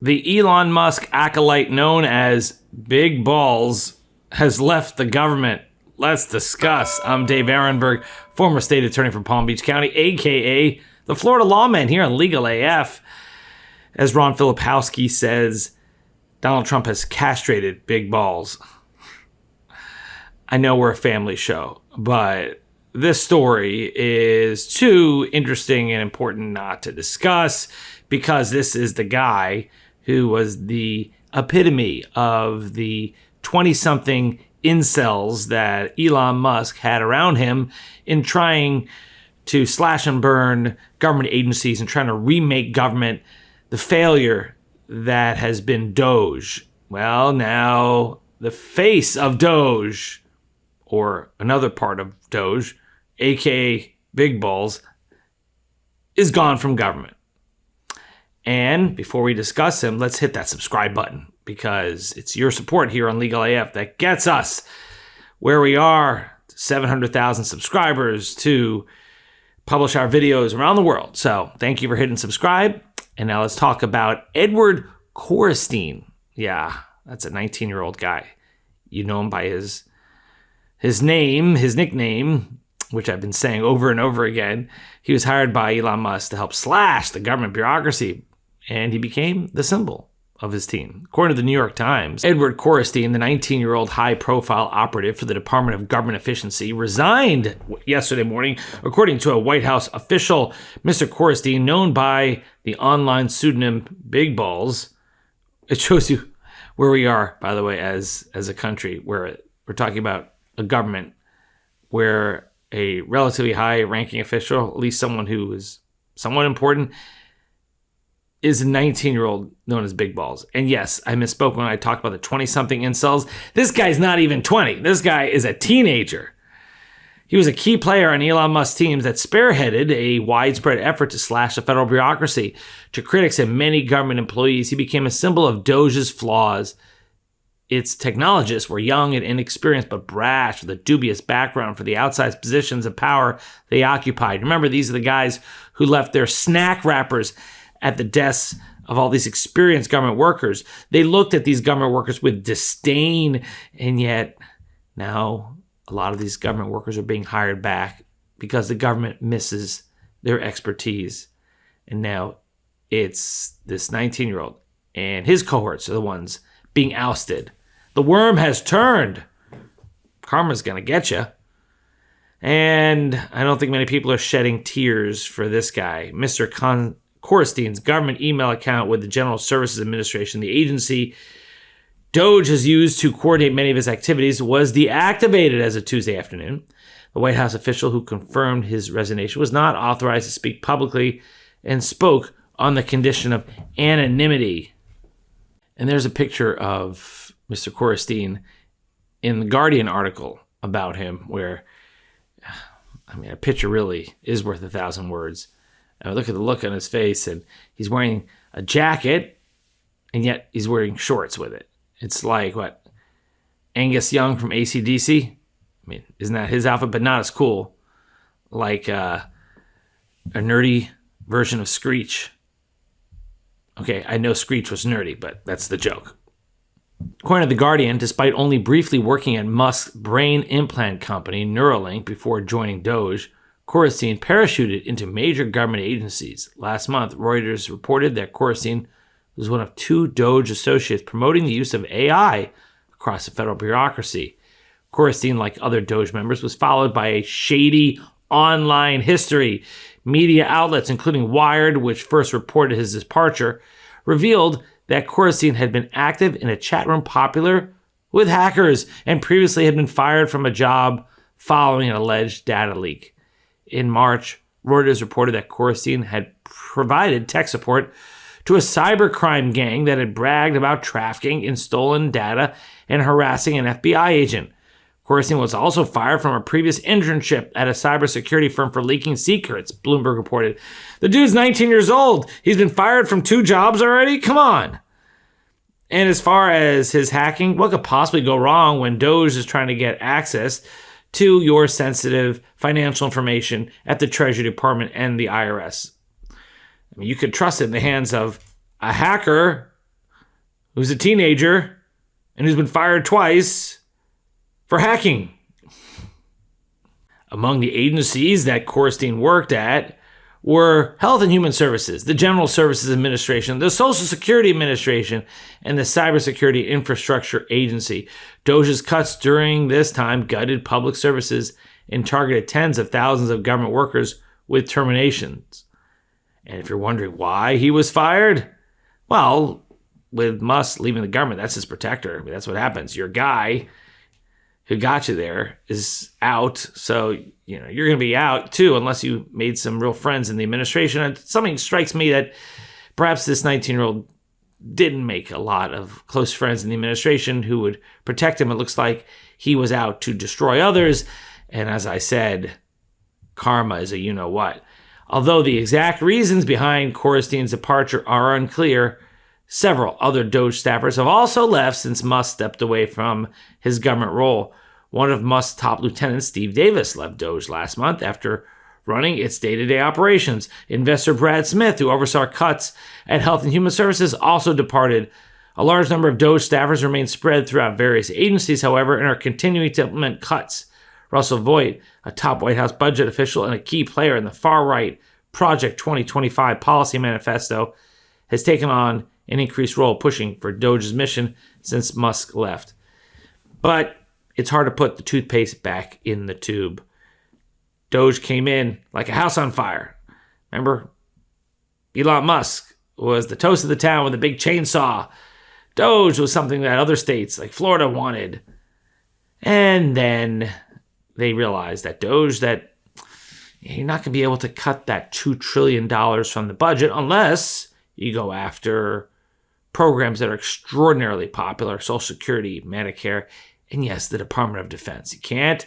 The Elon Musk acolyte known as Big Balls has left the government. Let's discuss. I'm Dave Aronberg, former state attorney for Palm Beach County, a.k.a. the Florida LawMan here on Legal AF. As Ron Filipowski says, Donald Trump has castrated Big Balls. I know we're a family show, but this story is too interesting and important not to discuss because this is the guy who was the epitome of the 20-something incels that Elon Musk had around him in trying to slash and burn government agencies and trying to remake government, the failure that has been Doge. Well, now the face of Doge, or another part of Doge, aka Big Balls, is gone from government. And before we discuss him, let's hit that subscribe button because it's your support here on Legal AF that gets us where we are, 700,000 subscribers, to publish our videos around the world. So thank you for hitting subscribe. And now let's talk about Edward Coristine. Yeah, that's a 19-year-old guy. You know him by his name, his nickname, which I've been saying over and over again. He was hired by Elon Musk to help slash the government bureaucracy, and he became the symbol of his team. According to the New York Times, Edward Coristine, the 19-year-old high-profile operative for the Department of Government Efficiency, resigned yesterday morning, according to a White House official. Mr. Coristine, known by the online pseudonym Big Balls, it shows you where we are, by the way, as a country, where we're talking about a government where a relatively high-ranking official, at least someone who is somewhat important, is a 19-year-old known as Big Balls. And yes, I misspoke when I talked about the 20-something incels. This guy's not even 20. This guy is a teenager. He was a key player on Elon Musk's teams that spearheaded a widespread effort to slash the federal bureaucracy. To critics and many government employees, he became a symbol of Doge's flaws. Its technologists were young and inexperienced, but brash with a dubious background for the outsized positions of power they occupied. Remember, these are the guys who left their snack wrappers at the desks of all these experienced government workers. They looked at these government workers with disdain, and yet now a lot of these government workers are being hired back because the government misses their expertise. And now it's this 19-year-old and his cohorts are the ones being ousted. The worm has turned. Karma's going to get you. And I don't think many people are shedding tears for this guy. Mr. Coristine's government email account with the General Services Administration, the agency Doge has used to coordinate many of his activities, was deactivated as of Tuesday afternoon. The White House official who confirmed his resignation was not authorized to speak publicly and spoke on the condition of anonymity. And there's a picture of Mr. Coristine in the Guardian article about him where, I mean, a picture really is worth 1,000 words. I look at the look on his face, and he's wearing a jacket, and yet he's wearing shorts with it. It's like, what, Angus Young from AC/DC? I mean, isn't that his outfit? But not as cool. Like a nerdy version of Screech. Okay, I know Screech was nerdy, but that's the joke. According to The Guardian, despite only briefly working at Musk's brain implant company, Neuralink, before joining Doge, Coristine parachuted into major government agencies. Last month, Reuters reported that Coristine was one of 2 Doge associates promoting the use of AI across the federal bureaucracy. Coristine, like other Doge members, was followed by a shady online history. Media outlets, including Wired, which first reported his departure, revealed that Coristine had been active in a chat room popular with hackers and previously had been fired from a job following an alleged data leak. In March, Reuters reported that Coristine had provided tech support to a cybercrime gang that had bragged about trafficking in stolen data and harassing an FBI agent. Coristine was also fired from a previous internship at a cybersecurity firm for leaking secrets, Bloomberg reported. The dude's 19 years old. He's been fired from 2 jobs already? Come on. And as far as his hacking, what could possibly go wrong when Doge is trying to get access to your sensitive financial information at the Treasury Department and the IRS? I mean, you could trust it in the hands of a hacker who's a teenager and who's been fired twice for hacking. Among the agencies that Coristine worked at were Health and Human Services, the General Services Administration, the Social Security Administration, and the Cybersecurity Infrastructure Agency. Doge's cuts during this time gutted public services and targeted tens of thousands of government workers with terminations. And if you're wondering why he was fired, well, with Musk leaving the government, that's his protector. I mean, that's what happens. Your guy who got you there is out, so you're going to be out too unless you made some real friends in the administration. And something strikes me that perhaps this 19-year-old didn't make a lot of close friends in the administration who would protect him. It looks like he was out to destroy others. And as I said, karma is a you-know-what. Although the exact reasons behind Coristine's departure are unclear, several other Doge staffers have also left since Musk stepped away from his government role. One of Musk's top lieutenants, Steve Davis, left Doge last month after running its day-to-day operations. Investor Brad Smith, who oversaw cuts at Health and Human Services, also departed. A large number of Doge staffers remain spread throughout various agencies, however, and are continuing to implement cuts. Russell Voigt, a top White House budget official and a key player in the far-right Project 2025 policy manifesto, has taken on an increased role pushing for Doge's mission since Musk left. But it's hard to put the toothpaste back in the tube. Doge came in like a house on fire. Remember? Elon Musk was the toast of the town with a big chainsaw. Doge was something that other states like Florida wanted. And then they realized that Doge, that you're not going to be able to cut that $2 trillion from the budget unless you go after programs that are extraordinarily popular, Social Security, Medicare, and yes, the Department of Defense. You can't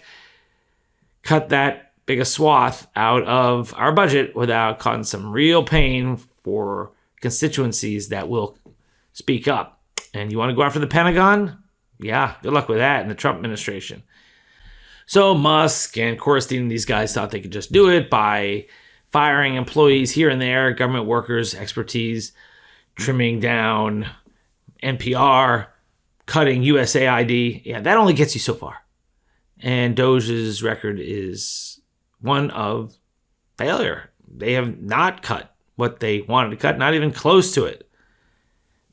cut that big a swath out of our budget without causing some real pain for constituencies that will speak up. And you want to go after the Pentagon? Yeah, good luck with that in the Trump administration. So Musk and Coristine and these guys thought they could just do it by firing employees here and there, government workers, expertise, trimming down NPR, cutting USAID. Yeah, that only gets you so far. And Doge's record is one of failure. They have not cut what they wanted to cut, not even close to it.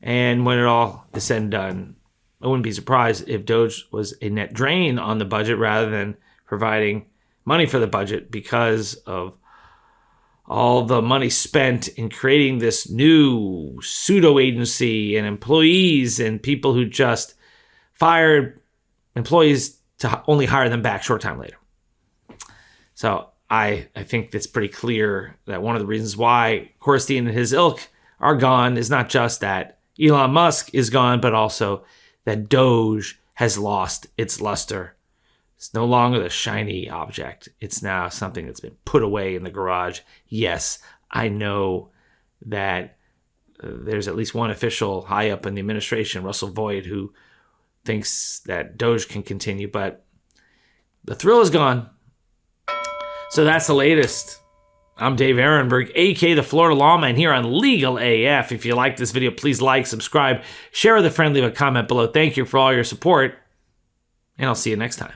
And when it all is said and done, I wouldn't be surprised if Doge was a net drain on the budget rather than providing money for the budget because of all the money spent in creating this new pseudo-agency and employees and people who just fired employees to only hire them back short time later. So I think it's pretty clear that one of the reasons why Coristine and his ilk are gone is not just that Elon Musk is gone, but also that Doge has lost its luster. It's no longer the shiny object. It's now something that's been put away in the garage. Yes, I know that there's at least one official high up in the administration, Russell Voigt, who thinks that Doge can continue, but the thrill is gone. So that's the latest. I'm Dave Aronberg, a.k.a. the Florida LawMan, here on Legal AF. If you like this video, please like, subscribe, share with a friend, leave a comment below. Thank you for all your support, and I'll see you next time.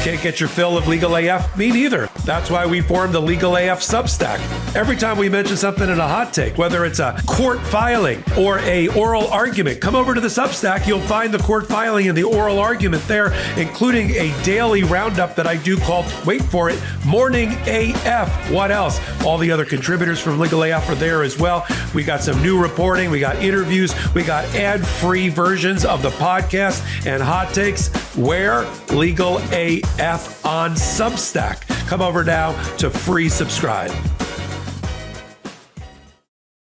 Can't get your fill of Legal AF? Me neither. That's why we formed the Legal AF Substack. Every time we mention something in a hot take, whether it's a court filing or a oral argument, come over to the Substack. You'll find the court filing and the oral argument there, including a daily roundup that I do called, wait for it, Morning AF. What else? All the other contributors from Legal AF are there as well. We got some new reporting. We got interviews. We got ad-free versions of the podcast and hot takes. Where? Legal AF on Substack. Come over now to free subscribe.